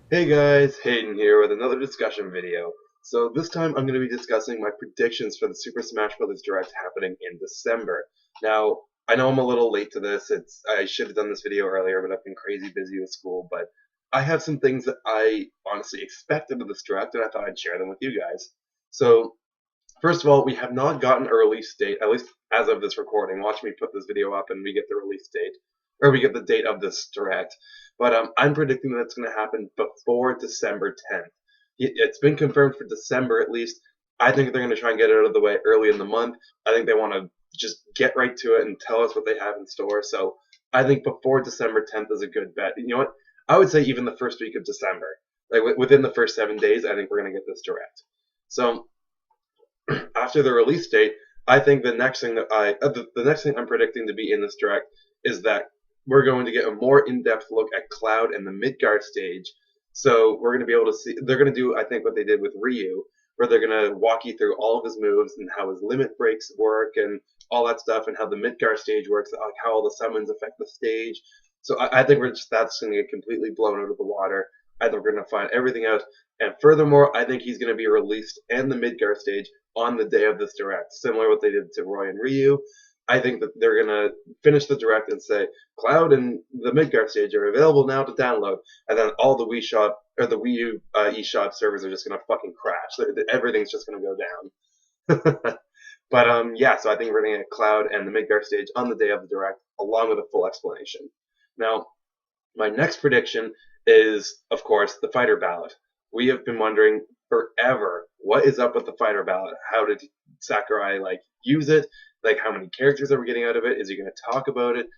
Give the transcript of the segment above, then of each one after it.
Hey guys, Hayden here with another discussion video. So this time I'm going to be discussing my predictions for the Super Smash Bros. Direct happening in December. Now, I know I'm a little late to this. I should have done this video earlier, but I've been crazy busy with school. But I have some things that I honestly expected of this direct, and I thought I'd share them with you guys. So first of all, we have not gotten a release date, at least as of this recording. Watch me put this video up and we get the release date, or we get the date of this direct. But I'm predicting that it's going to happen before December 10th. It's been confirmed for December at least. I think they're going to try and get it out of the way early in the month. I think they want to just get right to it and tell us what they have in store. So I think before December 10th is a good bet. You know what? I would say even the first week of December. Like within the first 7 days, I think we're going to get this direct. So after the release date, I think the next thing I'm predicting to be in this direct is that we're going to get a more in-depth look at Cloud and the Midgar stage. So we're going to be able to see. They're going to do, I think, what they did with Ryu, where they're going to walk you through all of his moves and how his limit breaks work and all that stuff, and how the Midgar stage works, like how all the summons affect the stage. So I think that's going to get completely blown out of the water. I think we're going to find everything out. And furthermore, I think he's going to be released and the Midgar stage on the day of this direct, similar to what they did to Roy and Ryu. I think that they're gonna finish the direct and say Cloud and the Midgar stage are available now to download, and then all the Wii Shop or the Wii U eShop servers are just gonna fucking crash. Everything's just gonna go down. But yeah, so I think we're gonna get Cloud and the Midgar stage on the day of the direct, along with a full explanation. Now, my next prediction is, of course, the fighter ballot. We have been wondering forever what is up with the fighter ballot. How did Sakurai use it? Like, how many characters are we getting out of it? Is he going to talk about it?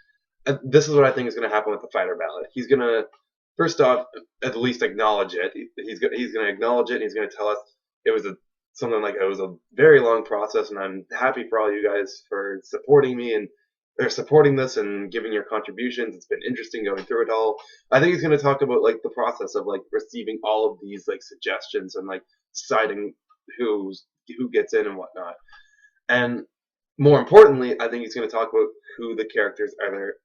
This is what I think is going to happen with the fighter ballot. He's going to first off at least acknowledge it. He's going to acknowledge it. And he's going to tell us it was something like it was a very long process, and I'm happy for all you guys for supporting me and they're supporting this and giving your contributions. It's been interesting going through it all. I think he's going to talk about like the process of like receiving all of these like suggestions and like deciding who gets in and whatnot. And more importantly, I think he's going to talk about who the characters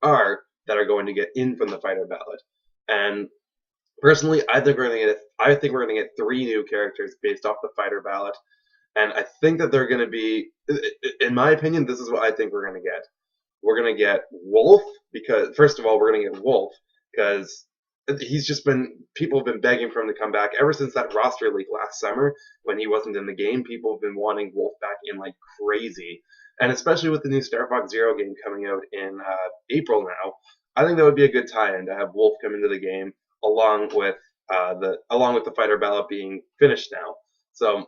are that are going to get in from the fighter ballot. And personally, I think we're going to get three new characters based off the fighter ballot. And I think that they're going to be, in my opinion, this is what I think we're going to get. We're gonna get Wolf because first of all, we're gonna get Wolf because he's just been people have been begging for him to come back ever since that roster leak last summer when he wasn't in the game. People have been wanting Wolf back in like crazy, and especially with the new Star Fox Zero game coming out in April now, I think that would be a good tie-in to have Wolf come into the game along with the fighter ballot being finished now. So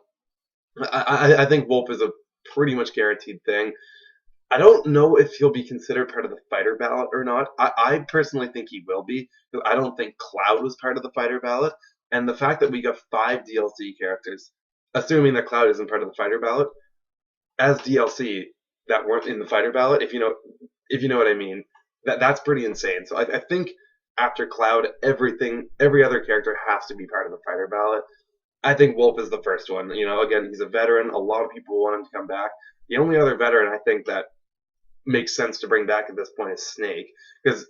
I think Wolf is a pretty much guaranteed thing. I don't know if he'll be considered part of the fighter ballot or not. I personally think he will be. I don't think Cloud was part of the fighter ballot. And the fact that we got 5 DLC characters, assuming that Cloud isn't part of the fighter ballot, as DLC that weren't in the fighter ballot, if you know what I mean, that's pretty insane. So I think after Cloud, every other character has to be part of the fighter ballot. I think Wolf is the first one. Again, he's a veteran. A lot of people want him to come back. The only other veteran I think that makes sense to bring back at this point is Snake, because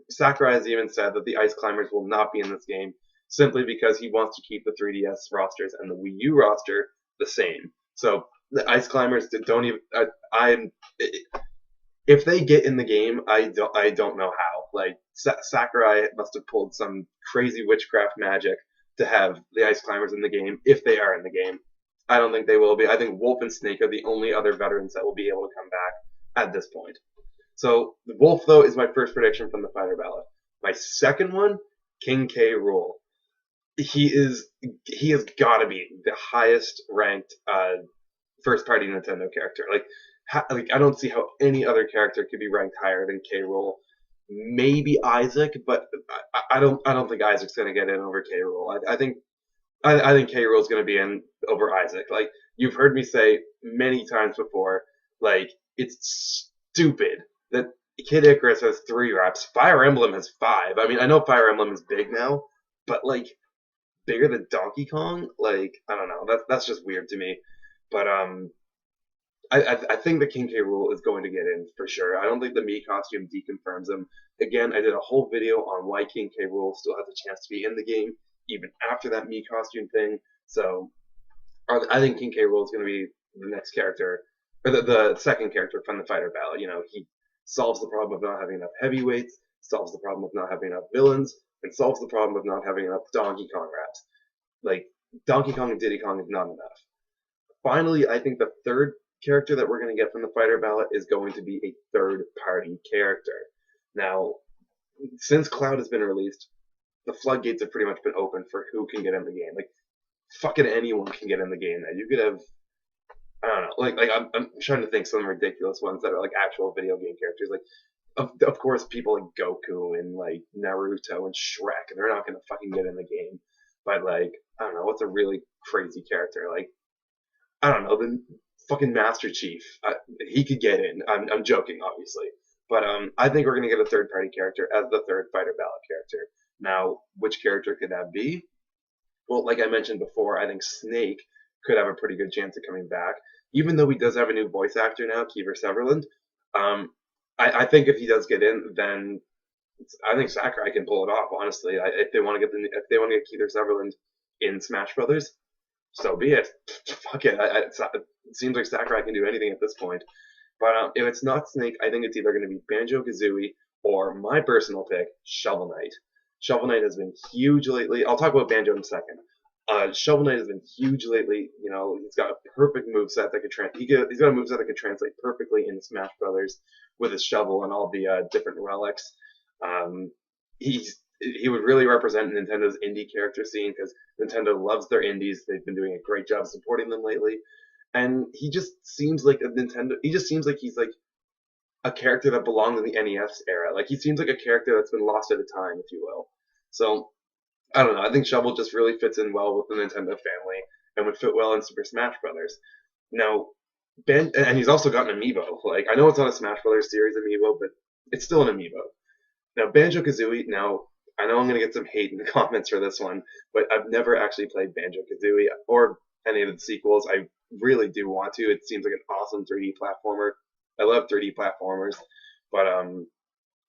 Sakurai has even said that the Ice Climbers will not be in this game simply because he wants to keep the 3DS rosters and the Wii U roster the same. So the Ice Climbers don't even. I'm if they get in the game, I don't know how. Like Sakurai must have pulled some crazy witchcraft magic to have the Ice Climbers in the game if they are in the game. I don't think they will be. I think Wolf and Snake are the only other veterans that will be able to come back at this point. So Wolf though is my first prediction from the fighter ballot. My second one, King K. Rool. He has got to be the highest ranked first party Nintendo character. Like I don't see how any other character could be ranked higher than K. Rool. Maybe Isaac, but I don't think Isaac's gonna get in over K. Rool. I think K. Rool is gonna be in over Isaac. Like you've heard me say many times before, like it's stupid that Kid Icarus has 3 reps. Fire Emblem has 5. I mean, I know Fire Emblem is big now, but like bigger than Donkey Kong. Like I don't know. That's just weird to me. But I think the King K. Rool is going to get in for sure. I don't think the Mii costume deconfirms him. Again, I did a whole video on why King K. Rool still has a chance to be in the game, even after that Mii costume thing. So I think King K. Rool is going to be the next character, or the second character from the fighter battle. You know, he solves the problem of not having enough heavyweights, solves the problem of not having enough villains, and solves the problem of not having enough Donkey Kong raps. Like, Donkey Kong and Diddy Kong is not enough. Finally, I think the third character that we're going to get from the fighter ballot is going to be a third party character. Now, since Cloud has been released, the floodgates have pretty much been open for who can get in the game. Like, fucking anyone can get in the game now. You could have, I don't know, I'm trying to think some ridiculous ones that are like actual video game characters. Like, of course, people like Goku and like Naruto and Shrek, they're not gonna fucking get in the game. But like, I don't know, what's a really crazy character? Like, I don't know, the fucking Master Chief. He could get in. I'm joking, obviously, but I think we're gonna get a third party character as the third fighter ballot character. Now, which character could that be? Well, like I mentioned before, I think Snake could have a pretty good chance of coming back, even though he does have a new voice actor now, Kiefer Sutherland. Um, I think if he does get in, then I think Sakurai can pull it off. Honestly, if they want to get if they want to get Kiefer Sutherland in Smash Brothers, so be it. Fuck it. It seems like Sakurai can do anything at this point. But if it's not Snake, I think it's either going to be Banjo Kazooie or my personal pick, Shovel Knight. Shovel Knight has been huge lately. I'll talk about Banjo in a second. Shovel Knight has been huge lately. You know, he's got a perfect moveset that could he's got a moveset that could translate perfectly into Smash Brothers with his shovel and all the different relics. He would really represent Nintendo's indie character scene because Nintendo loves their indies. They've been doing a great job supporting them lately, and he just seems like a Nintendo. He just seems like he's like a character that belonged in the NES era. Like he seems like a character that's been lost at a time, if you will. So I don't know. I think Shovel just really fits in well with the Nintendo family and would fit well in Super Smash Brothers. Now, and he's also got an amiibo. Like I know it's not a Smash Brothers series amiibo, but it's still an amiibo. Now, Banjo Kazooie. Now, I know I'm gonna get some hate in the comments for this one, but I've never actually played Banjo Kazooie or any of the sequels. I really do want to. It seems like an awesome 3D platformer. I love 3D platformers, but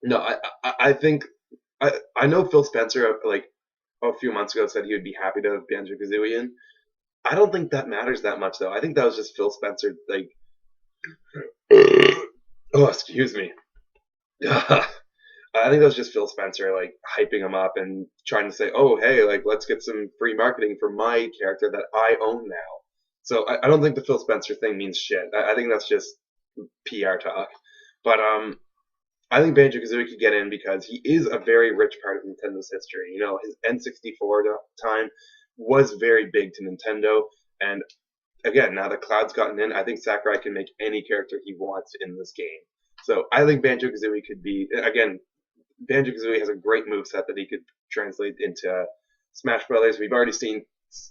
no, I think I know Phil Spencer like a few months ago said he would be happy to have Banjo Kazooie in. I don't think that matters that much though. I think that was just Phil Spencer like, oh excuse me. I think that was just Phil Spencer like hyping him up and trying to say, oh hey, like let's get some free marketing for my character that I own now. So I don't think the Phil Spencer thing means shit. I think that's just PR talk. But I think Banjo Kazooie could get in because he is a very rich part of Nintendo's history. You know, his N64 time was very big to Nintendo, and again, now that Cloud's gotten in, I think Sakurai can make any character he wants in this game. So I think Banjo Kazooie could be again. Banjo Kazooie has a great moveset that he could translate into Smash Brothers. We've already seen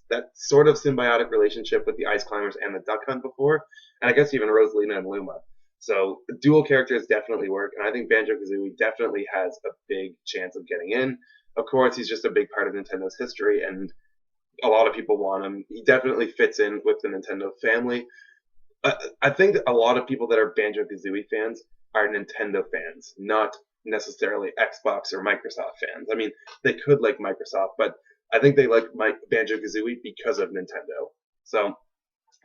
that sort of symbiotic relationship with the Ice Climbers and the Duck Hunt before, and I guess even Rosalina and Luma. So dual characters definitely work, and I think Banjo Kazooie definitely has a big chance of getting in. Of course, he's just a big part of Nintendo's history, and a lot of people want him. He definitely fits in with the Nintendo family. I think a lot of people that are Banjo Kazooie fans are Nintendo fans, not necessarily Xbox or Microsoft fans. I mean, they could like Microsoft, but I think they like Banjo Kazooie because of Nintendo. So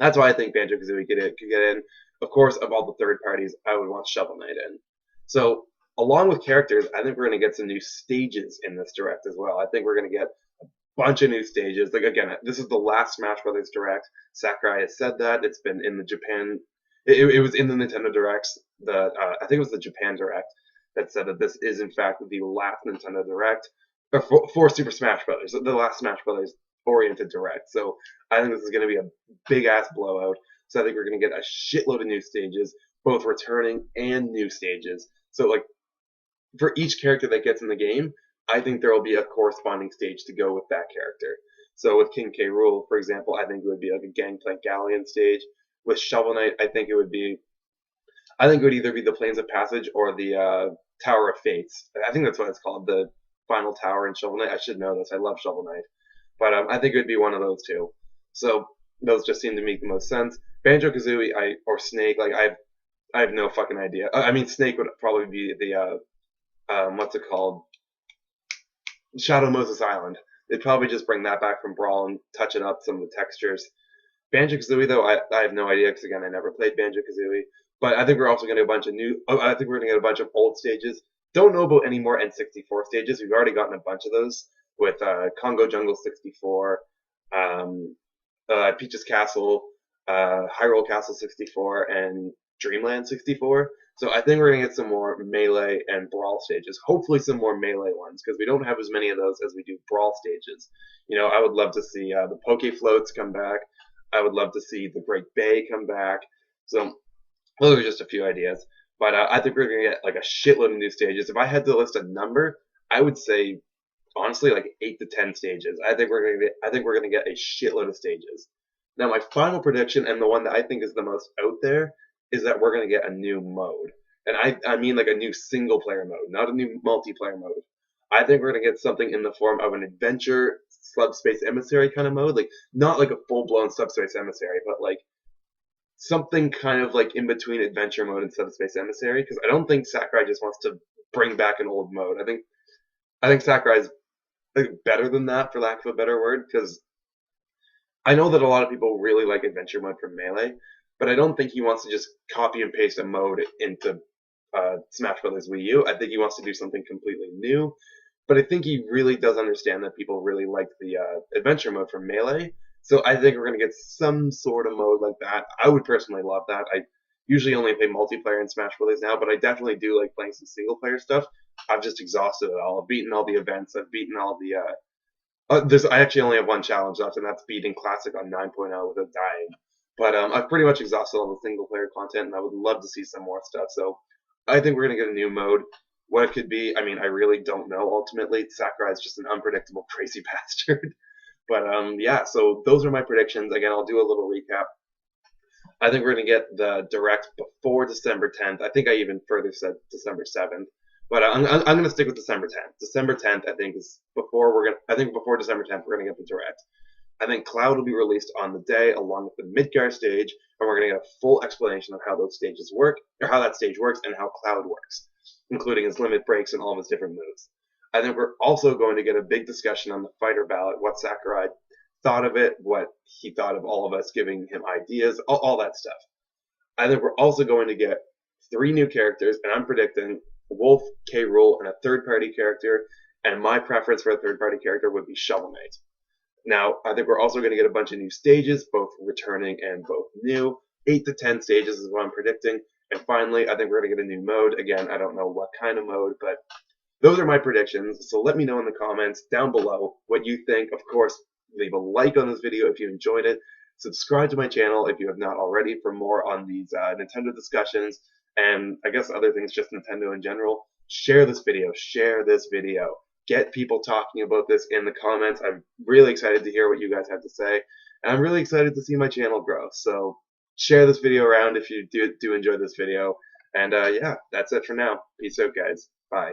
that's why I think Banjo Kazooie could get in. Of course, of all the third parties, I would want Shovel Knight in. So along with characters, I think we're going to get some new stages in this direct as well. I think we're going to get a bunch of new stages. Like again, this is the last Smash Brothers direct. Sakurai has said that it's been in the Japan. It was in the Nintendo directs. I think it was the Japan direct that said that this is in fact the last Nintendo direct for Super Smash Brothers, the last Smash Brothers oriented direct. So I think this is going to be a big ass blowout. So I think we're going to get a shitload of new stages, both returning and new stages. So like for each character that gets in the game, I think there will be a corresponding stage to go with that character. So with King K. Rool, for example, I think it would be like a Gangplank Galleon stage. With Shovel Knight, I think it would either be the Plains of Passage or the Tower of Fates. I think that's what it's called, the final tower in Shovel Knight. I should know this. I love Shovel Knight. But I think it would be one of those two. So those just seem to make the most sense. Banjo Kazooie or Snake, like I have no fucking idea. I mean, Snake would probably be the what's it called? Shadow Moses Island. they'd probably just bring that back from Brawl and touch it up some of the textures. Banjo-Kazooie, though, I have no idea because, again, I never played Banjo-Kazooie. But I think we're also going to get a bunch of new. Oh, I think we're going to get a bunch of old stages. Don't know about any more N64 stages. We've already gotten a bunch of those with Congo Jungle 64, um, Peach's Castle, Hyrule Castle 64, and Dreamland 64. So I think we're going to get some more Melee and Brawl stages. Hopefully some more Melee ones, because we don't have as many of those as we do Brawl stages. I would love to see the Poke Floats come back. I would love to see the Great Bay come back. So those are just a few ideas. But I think we're going to get like a shitload of new stages. If I had to list a number, I would say honestly like 8 to 10 stages. I think we're going to get a shitload of stages. Now my final prediction, and the one that I think is the most out there, is that we're going to get a new mode. And I mean like a new single player mode, not a new multiplayer mode. I think we're going to get something in the form of an adventure subspace emissary kind of mode, like not like a full blown subspace emissary, but like something kind of like in between adventure mode and subspace emissary. Because I don't think Sakurai just wants to bring back an old mode. I think Sakurai's like better than that, for lack of a better word, because I know that a lot of people really like adventure mode from Melee, but I don't think he wants to just copy and paste a mode into Smash Brothers Wii U. I think he wants to do something completely new, but I think he really does understand that people really like the adventure mode from Melee. So I think we're going to get some sort of mode like that. I would personally love that. I usually only play multiplayer in Smash Brothers now, but I definitely do like playing some single player stuff. I've just exhausted it all. I've beaten all the events. I've beaten all the I actually only have one challenge left, and that's beating Classic on 9.0 without dying. But I've pretty much exhausted all the single player content, and I would love to see some more stuff. So I think we're going to get a new mode. What it could be, I mean, I really don't know ultimately. Sakurai is just an unpredictable, crazy bastard. But yeah, so those are my predictions. Again, I'll do a little recap. I think we're going to get the direct before December 10th. I think I even further said December 7th. But I'm going to stick with December 10th. December 10th, I think, is before we're going to, I think before December 10th, we're going to get the direct. I think Cloud will be released on the day along with the Midgar stage, and we're going to get a full explanation of how those stages work, or how that stage works, and how Cloud works, including his limit breaks and all of his different moves. I think we're also going to get a big discussion on the fighter ballot, what Sakurai thought of it, what he thought of all of us giving him ideas, all that stuff. I think we're also going to get 3 new characters, and I'm predicting Wolf, K. Rool, and a third-party character, and my preference for a third-party character would be Shovel Knight. Now, I think we're also going to get a bunch of new stages, both returning and both new. 8 to 10 stages is what I'm predicting. And finally, I think we're going to get a new mode. Again, I don't know what kind of mode, but those are my predictions. So let me know in the comments down below what you think. Of course, leave a like on this video if you enjoyed it. Subscribe to my channel if you have not already for more on these Nintendo discussions and I guess other things, just Nintendo in general. Share this video. Share this video. Get people talking about this in the comments. I'm really excited to hear what you guys have to say. And I'm really excited to see my channel grow. So share this video around if you do enjoy this video. And yeah, that's it for now. Peace out, guys. Bye.